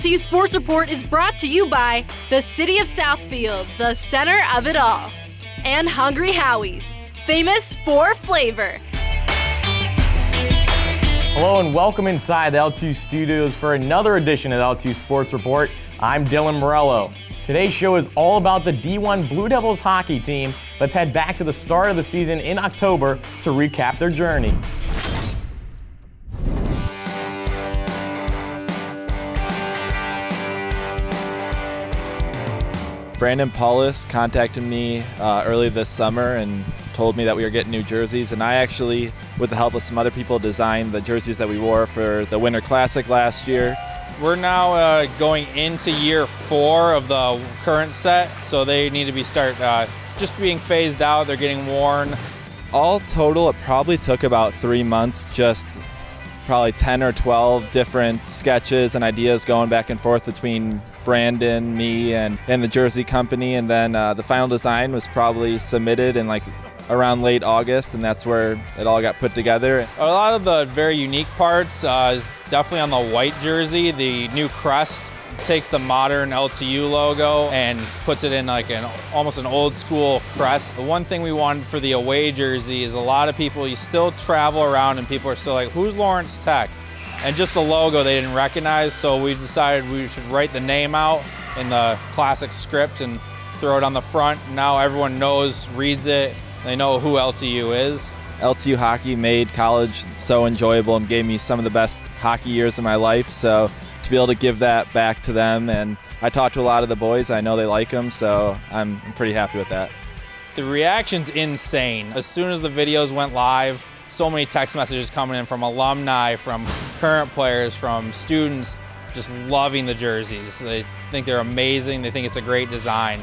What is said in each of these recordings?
LTU Sports Report is brought to you by the City of Southfield, the center of it all, and Hungry Howie's, famous for flavor. Hello and welcome inside the LTU studios for another edition of the LTU Sports Report. I'm Dylan Morello. Today's show is all about the D1 Blue Devils hockey team. Let's head back to the start of the season in October to recap their journey. Brandon Paulus contacted me early this summer and told me that we were getting new jerseys, and I actually, with the help of some other people, designed the jerseys that we wore for the Winter Classic last year. We're now going into year 4 of the current set, so they need to be just being phased out. They're getting worn. All total, it probably took about 3 months, just probably 10 or 12 different sketches and ideas going back and forth between Brandon, me, and the jersey company, and then the final design was probably submitted in around late August, and that's where it all got put together. A lot of the very unique parts is definitely on the white jersey. The new crest takes the modern LTU logo and puts it in almost an old school crest. The one thing we wanted for the away jersey is a lot of people, you still travel around and people are still like, who's Lawrence Tech? And just the logo they didn't recognize, so we decided we should write the name out in the classic script and throw it on the front. Now everyone reads it, they know who LTU is. LTU hockey made college so enjoyable and gave me some of the best hockey years of my life, so to be able to give that back to them, and I talked to a lot of the boys, I know they like them, so I'm pretty happy with that. The reaction's insane. As soon as the videos went live, so many text messages coming in from alumni, from current players, from students, just loving the jerseys. They think they're amazing. They think it's a great design.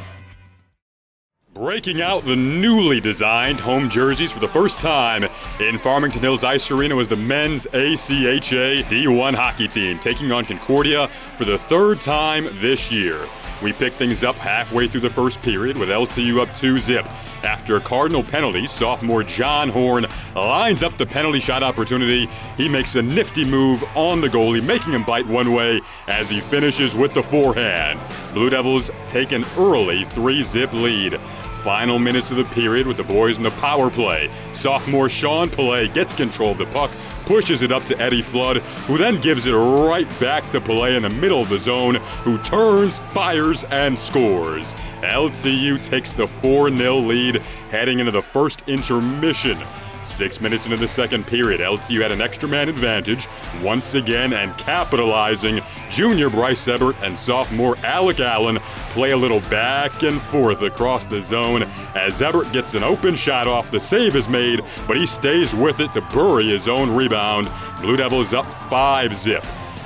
Breaking out the newly designed home jerseys for the first time in Farmington Hills Ice Arena was the men's ACHA D1 hockey team, taking on Concordia for the 3rd time this year. We picked things up halfway through the first period with LTU up 2-0. After a Cardinal penalty, sophomore John Horn lines up the penalty shot opportunity. He makes a nifty move on the goalie, making him bite one way as he finishes with the forehand. Blue Devils take an early 3-0 lead. Final minutes of the period with the boys in the power play. Sophomore Sean Pillay gets control of the puck, pushes it up to Eddie Flood, who then gives it right back to Pillay in the middle of the zone, who turns, fires, and scores. LTU takes the 4-0 lead heading into the first intermission. 6 minutes into the second period, LTU had an extra man advantage once again, and capitalizing, junior Bryce Ebert and sophomore Alec Allen play a little back and forth across the zone as Ebert gets an open shot off. The save is made, but he stays with it to bury his own rebound. Blue Devils up 5-0.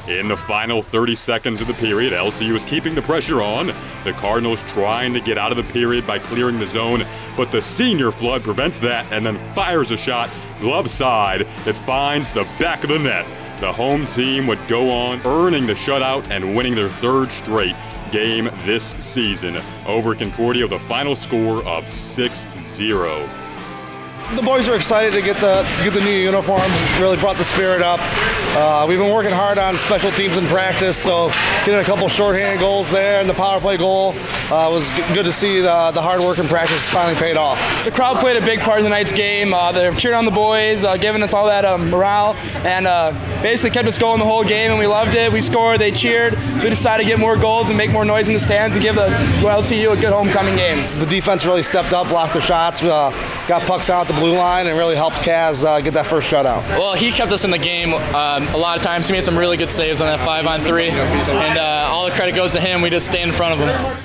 In the final 30 seconds of the period, LTU is keeping the pressure on. The Cardinals trying to get out of the period by clearing the zone, but the senior Flood prevents that and then fires a shot glove side that finds the back of the net. The home team would go on earning the shutout and winning their 3rd straight game this season over Concordia with a final score of 6-0. The boys are excited to get the new uniforms. It really brought the spirit up. We've been working hard on special teams in practice, so getting a couple shorthanded goals there and the power play goal was good to see. The hard work in practice finally paid off. The crowd played a big part in the night's game. They're cheering on the boys, giving us all that morale, and basically kept us going the whole game, and we loved it. We scored, they cheered, so we decided to get more goals and make more noise in the stands and give the LTU a good homecoming game. The defense really stepped up, blocked their shots, got pucks out the blue line, and really helped Kaz get that first shutout. Well, he kept us in the game a lot of times. He made some really good saves on that 5-on-3, and all the credit goes to him. We just stay in front of him.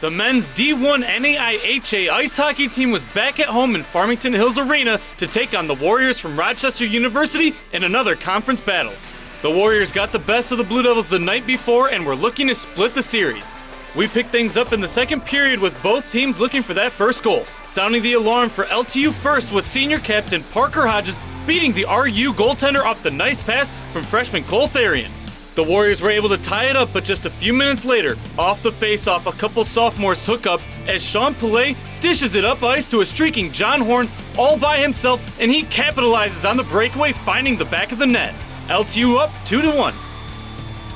The men's D1 NAIHA ice hockey team was back at home in Farmington Hills Arena to take on the Warriors from Rochester University in another conference battle. The Warriors got the best of the Blue Devils the night before and were looking to split the series. We picked things up in the second period with both teams looking for that first goal. Sounding the alarm for LTU first was senior captain Parker Hodges beating the RU goaltender off the nice pass from freshman Cole Therian. The Warriors were able to tie it up, but just a few minutes later, off the face-off, a couple sophomores hook up as Sean Pillay dishes it up ice to a streaking John Horn all by himself, and he capitalizes on the breakaway, finding the back of the net. LTU up 2-1.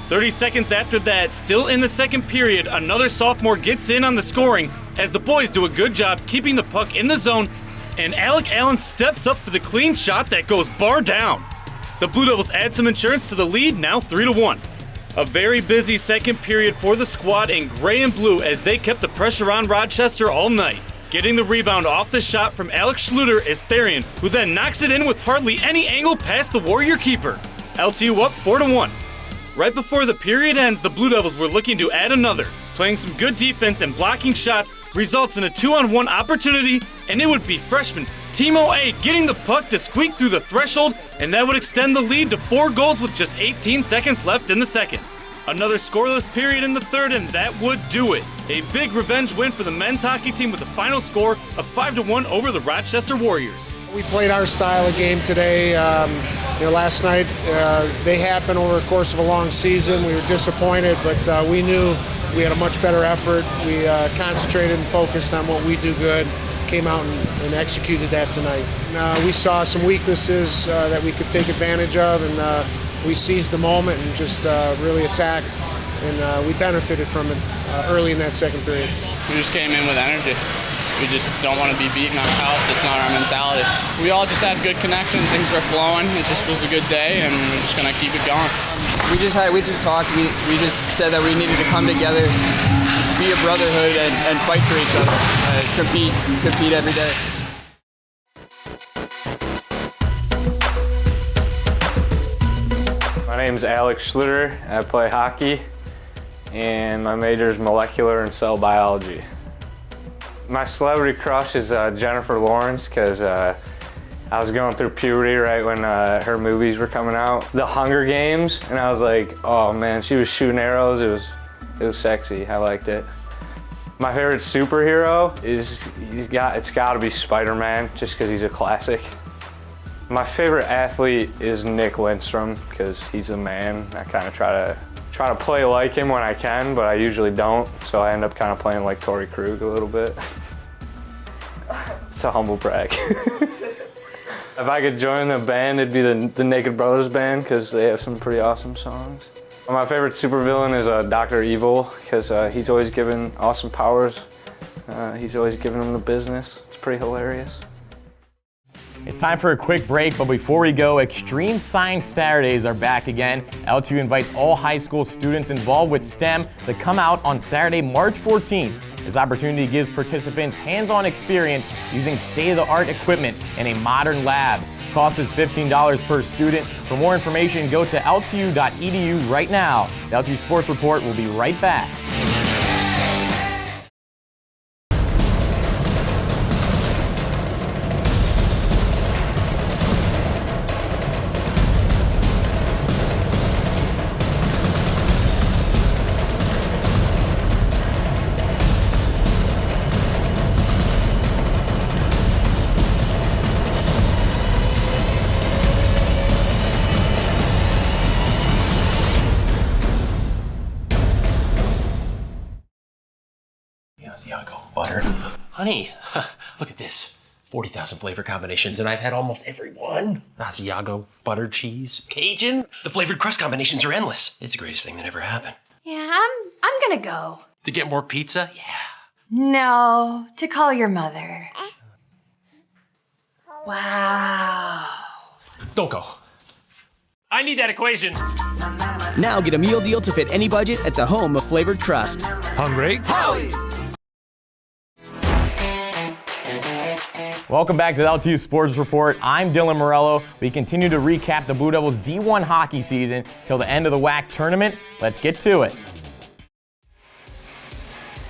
30 seconds after that, still in the second period, another sophomore gets in on the scoring as the boys do a good job keeping the puck in the zone, and Alec Allen steps up for the clean shot that goes bar down. The Blue Devils add some insurance to the lead, now 3-1. A very busy second period for the squad in gray and blue as they kept the pressure on Rochester all night. Getting the rebound off the shot from Alex Schluter is Therian, who then knocks it in with hardly any angle past the Warrior keeper. LTU up 4-1. Right before the period ends, the Blue Devils were looking to add another. Playing some good defense and blocking shots results in a 2-on-1 opportunity, and it would be freshman Timo A getting the puck to squeak through the threshold, and that would extend the lead to 4 goals with just 18 seconds left in the second. Another scoreless period in the third, and that would do it. A big revenge win for the men's hockey team with a final score of 5-1 over the Rochester Warriors. We played our style of game today. Last night they happened over the course of a long season. We were disappointed, but we knew we had a much better effort. We concentrated and focused on what we do good. Came out and executed that tonight. We saw some weaknesses that we could take advantage of, and we seized the moment and just really attacked, and we benefited from it early in that second period. We just came in with energy. We just don't want to be beaten our house. It's not our mentality. We all just had good connection. Things were flowing. It just was a good day, and we're just going to keep it going. We just talked. We just said that we needed to come together, be a brotherhood, and fight for each other. Compete every day. My name's Alex Schluter. I play hockey, and my major is molecular and cell biology. My celebrity crush is Jennifer Lawrence, because I was going through puberty right when her movies were coming out. The Hunger Games, and I was like, oh man, she was shooting arrows. It was sexy. I liked it. My favorite superhero is it's got to be Spider-Man, just because he's a classic. My favorite athlete is Nick Lindstrom, because he's a man. I kind of try to play like him when I can, but I usually don't, so I end up kind of playing like Torrey Krug a little bit. It's a humble brag. If I could join a band, it'd be the Naked Brothers band, because they have some pretty awesome songs. My favorite supervillain is Dr. Evil, because he's always given awesome powers. He's always giving them the business. It's pretty hilarious. It's time for a quick break, but before we go, Extreme Science Saturdays are back again. LTU invites all high school students involved with STEM to come out on Saturday, March 14th. This opportunity gives participants hands-on experience using state-of-the-art equipment in a modern lab. Cost is $15 per student. For more information, go to ltu.edu right now. The LTU Sports Report will be right back. Asiago butter. Honey, look at this. 40,000 flavor combinations, and I've had almost every one. Asiago, butter, cheese, Cajun. The flavored crust combinations are endless. It's the greatest thing that ever happened. Yeah, I'm gonna go. To get more pizza? Yeah. No, to call your mother. Wow. Don't go. I need that equation. Now get a meal deal to fit any budget at the home of flavored crust. Hungry? Howie's! Welcome back to the LTU Sports Report. I'm Dylan Morello. We continue to recap the Blue Devils D1 hockey season till the end of the WAC tournament. Let's get to it.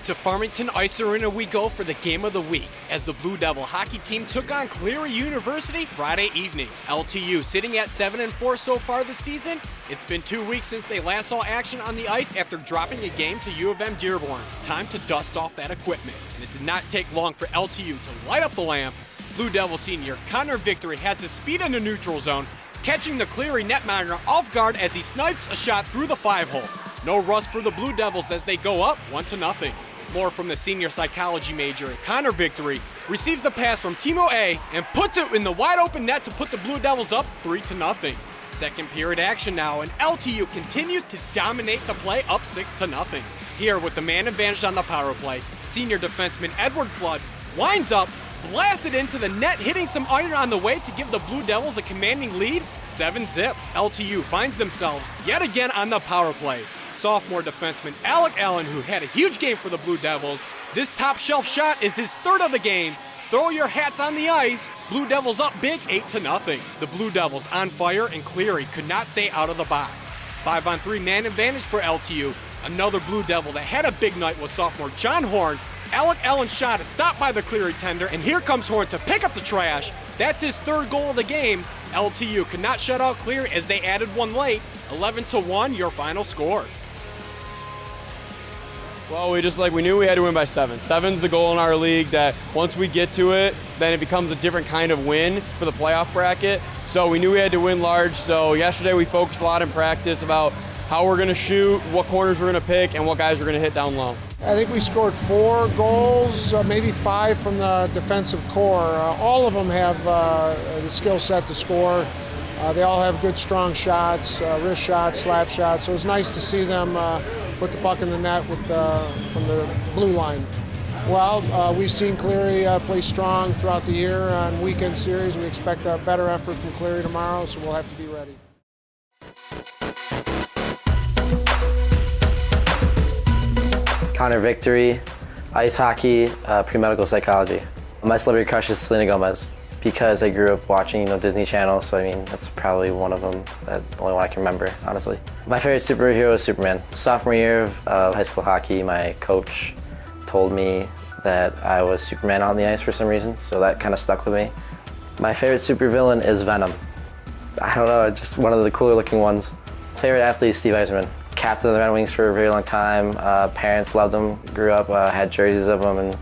To Farmington Ice Arena we go for the game of the week as the Blue Devil hockey team took on Cleary University Friday evening. LTU sitting at 7-4 so far this season. It's been 2 weeks since they last saw action on the ice after dropping a game to U of M Dearborn. Time to dust off that equipment. And it did not take long for LTU to light up the lamp. Blue Devil senior Connor Victory has his speed in the neutral zone, catching the Cleary netminder off guard as he snipes a shot through the 5-hole. No rust for the Blue Devils as they go up 1-0. More from the senior psychology major, Connor Victory receives the pass from Timo A and puts it in the wide open net to put the Blue Devils up 3-0. Second period action now, and LTU continues to dominate the play, up 6-0. Here with the man advantage on the power play, senior defenseman Edward Flood winds up, blasted into the net, hitting some iron on the way to give the Blue Devils a commanding lead, 7-0. LTU finds themselves yet again on the power play. Sophomore defenseman Alec Allen, who had a huge game for the Blue Devils. This top shelf shot is his third of the game. Throw your hats on the ice. Blue Devils up big, 8-0. The Blue Devils on fire, and Cleary could not stay out of the box. 5-on-3 man advantage for LTU. Another Blue Devil that had a big night was sophomore John Horn. Alec Allen's shot is stopped by the Cleary tender, and here comes Horn to pick up the trash. That's his third goal of the game. LTU could not shut out Cleary as they added one late. 11-1, your final score. Well, we knew we had to win by 7. 7's the goal in our league, that once we get to it, then it becomes a different kind of win for the playoff bracket. So we knew we had to win large. So yesterday we focused a lot in practice about how we're going to shoot, what corners we're going to pick, and what guys we're going to hit down low. I think we scored 4 goals, maybe 5 from the defensive core. All of them have the skill set to score. They all have good, strong shots, wrist shots, slap shots. So it was nice to see them put the puck in the net from the blue line. Well, we've seen Cleary play strong throughout the year on weekend series. We expect a better effort from Cleary tomorrow, so we'll have to be ready. Counter victory, ice hockey, pre-medical psychology. My celebrity crush is Selena Gomez because I grew up watching Disney Channel, so I mean that's probably one of them, the only one I can remember, honestly. My favorite superhero is Superman. Sophomore year of high school hockey, my coach told me that I was Superman on the ice for some reason, so that kind of stuck with me. My favorite supervillain is Venom. I don't know, just one of the cooler looking ones. Favorite athlete is Steve Yzerman. Captain of the Red Wings for a very long time. Parents loved him, grew up, had jerseys of him, and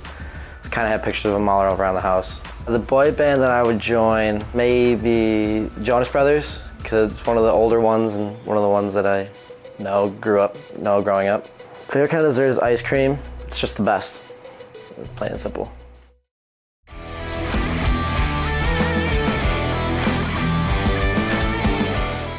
kind of had pictures of him all around the house. The boy band that I would join, maybe Jonas Brothers, because it's one of the older ones and one of the ones that I know growing up. Favorite kind of dessert is ice cream. It's just the best, plain and simple.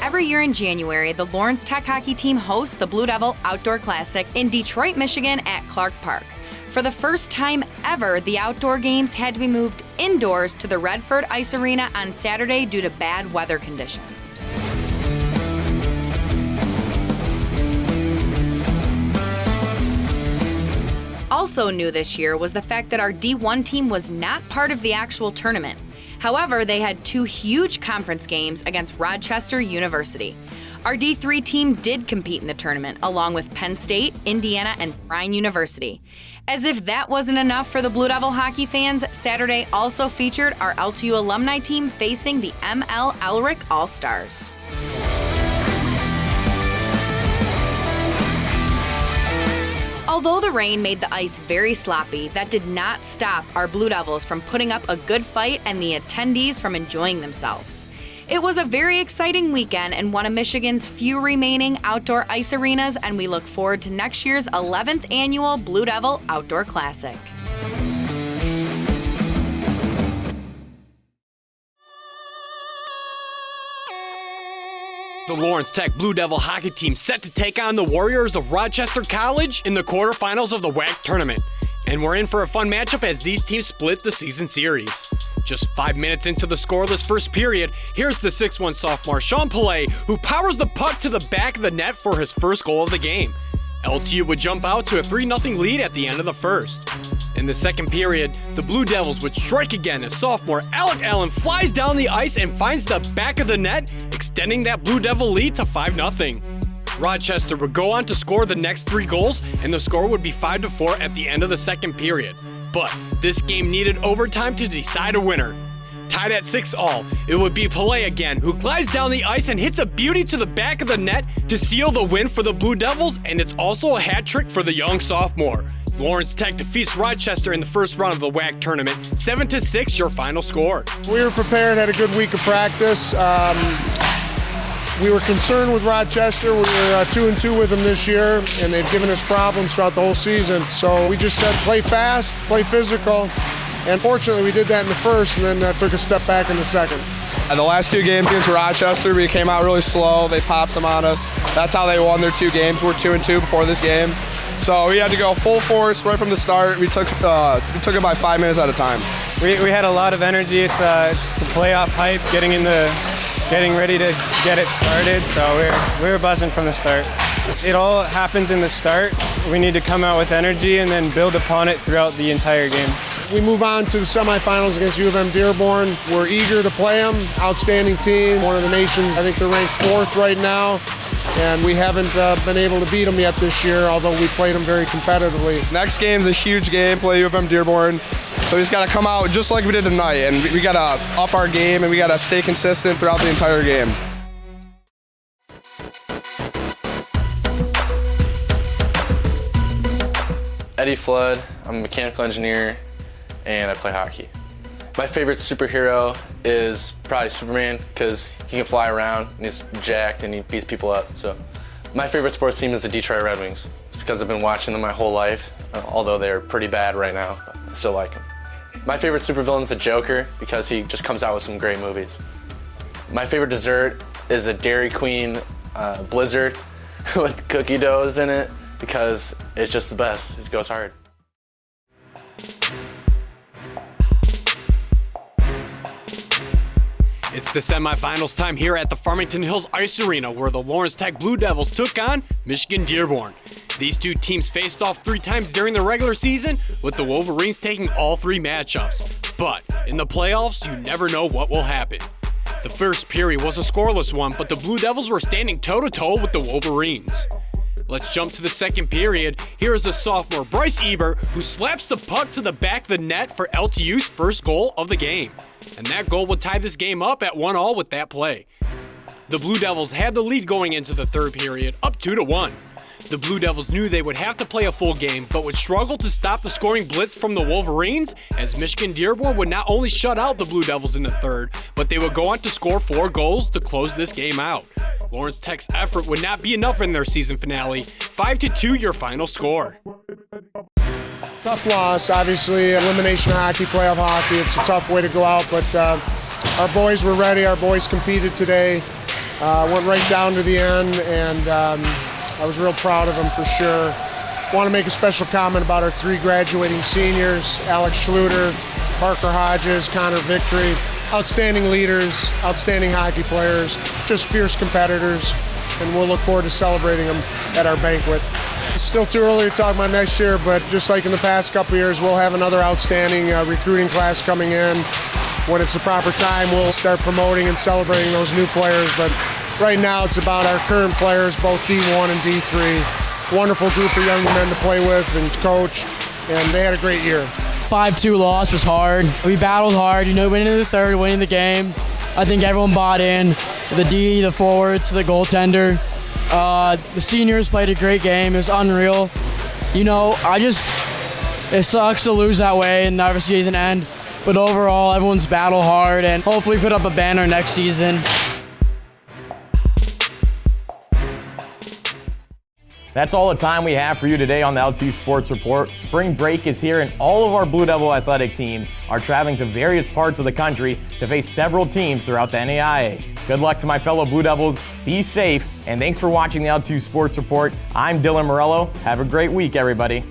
Every year in January, the Lawrence Tech hockey team hosts the Blue Devil Outdoor Classic in Detroit, Michigan at Clark Park. For the first time ever, the outdoor games had to be moved indoors to the Redford Ice Arena on Saturday due to bad weather conditions. Also new this year was the fact that our D1 team was not part of the actual tournament. However, they had 2 huge conference games against Rochester University. Our D3 team did compete in the tournament, along with Penn State, Indiana, and Bryan University. As if that wasn't enough for the Blue Devil hockey fans, Saturday also featured our LTU alumni team facing the ML Elric All-Stars. Although the rain made the ice very sloppy, that did not stop our Blue Devils from putting up a good fight and the attendees from enjoying themselves. It was a very exciting weekend and one of Michigan's few remaining outdoor ice arenas, and we look forward to next year's 11th annual Blue Devil Outdoor Classic. The Lawrence Tech Blue Devil hockey team set to take on the Warriors of Rochester College in the quarterfinals of the WAC tournament. And we're in for a fun matchup as these teams split the season series. Just 5 minutes into the scoreless first period, here's the 6'1 sophomore Sean Pillay, who powers the puck to the back of the net for his first goal of the game. LTU would jump out to a 3-0 lead at the end of the first. In the second period, the Blue Devils would strike again as sophomore Alec Allen flies down the ice and finds the back of the net, extending that Blue Devil lead to 5-0. Rochester would go on to score the next 3 goals, and the score would be 5-4 at the end of the second period. But this game needed overtime to decide a winner. Tied at 6-all, it would be Pillay again, who glides down the ice and hits a beauty to the back of the net to seal the win for the Blue Devils, and it's also a hat trick for the young sophomore. Lawrence Tech defeats Rochester in the first round of the WAC tournament, 7-6 your final score. We were prepared, had a good week of practice. We were concerned with Rochester. We were 2-2 with them this year, and they've given us problems throughout the whole season. So we just said play fast, play physical, and fortunately we did that in the first and then took a step back in the second. The last 2 games against Rochester, we came out really slow. They popped some on us. That's how they won their 2 games. We're 2-2 before this game. So we had to go full force right from the start. We took it by 5 minutes at a time. We had a lot of energy. It's the playoff hype, getting ready to get it started. So we were buzzing from the start. It all happens in the start. We need to come out with energy and then build upon it throughout the entire game. We move on to the semifinals against U of M Dearborn. We're eager to play them. Outstanding team, one of the nations. I think they're ranked 4th right now. And we haven't been able to beat them yet this year, although we played them very competitively. Next game's a huge game, play U of M Dearborn. So we just got to come out just like we did tonight, and we got to up our game, and we got to stay consistent throughout the entire game. Eddie Flood, I'm a mechanical engineer, and I play hockey. My favorite superhero is probably Superman because he can fly around and he's jacked and he beats people up. So my favorite sports team is the Detroit Red Wings. It's because I've been watching them my whole life, although they're pretty bad right now, but I still like them. My favorite supervillain is the Joker because he just comes out with some great movies. My favorite dessert is a Dairy Queen Blizzard with cookie doughs in it because it's just the best. It goes hard. It's the semifinals time here at the Farmington Hills Ice Arena, where the Lawrence Tech Blue Devils took on Michigan Dearborn. These 2 teams faced off 3 times during the regular season, with the Wolverines taking all 3 matchups. But in the playoffs, you never know what will happen. The first period was a scoreless one, but the Blue Devils were standing toe-to-toe with the Wolverines. Let's jump to the second period. Here is the sophomore Bryce Ebert, who slaps the puck to the back of the net for LTU's first goal of the game. And that goal would tie this game up at 1-1 with that play. The Blue Devils had the lead going into the third period, up 2-1. The Blue Devils knew they would have to play a full game, but would struggle to stop the scoring blitz from the Wolverines, as Michigan Dearborn would not only shut out the Blue Devils in the third, but they would go on to score 4 goals to close this game out. Lawrence Tech's effort would not be enough in their season finale. 5-2 your final score. Tough loss, obviously. Elimination hockey, playoff hockey. It's a tough way to go out, but our boys were ready. Our boys competed today. Went right down to the end, and I was real proud of them for sure. Want to make a special comment about our 3 graduating seniors: Alex Schluter, Parker Hodges, Connor Victory. Outstanding leaders, outstanding hockey players, just fierce competitors, and we'll look forward to celebrating them at our banquet. It's still too early to talk about next year, but just like in the past couple years, we'll have another outstanding recruiting class coming in. When it's the proper time, we'll start promoting and celebrating those new players, but right now it's about our current players, both D1 and D3. Wonderful group of young men to play with and coach, and they had a great year. 5-2 loss was hard. We battled hard, winning the third, winning the game. I think everyone bought in. The D, the forwards, the goaltender. The seniors played a great game. It was unreal. It sucks to lose that way and never season end. But overall, everyone's battled hard and hopefully put up a banner next season. That's all the time we have for you today on the LTU Sports Report. Spring break is here and all of our Blue Devil athletic teams are traveling to various parts of the country to face several teams throughout the NAIA. Good luck to my fellow Blue Devils, be safe, and thanks for watching the LTU Sports Report. I'm Dylan Morello. Have a great week, everybody.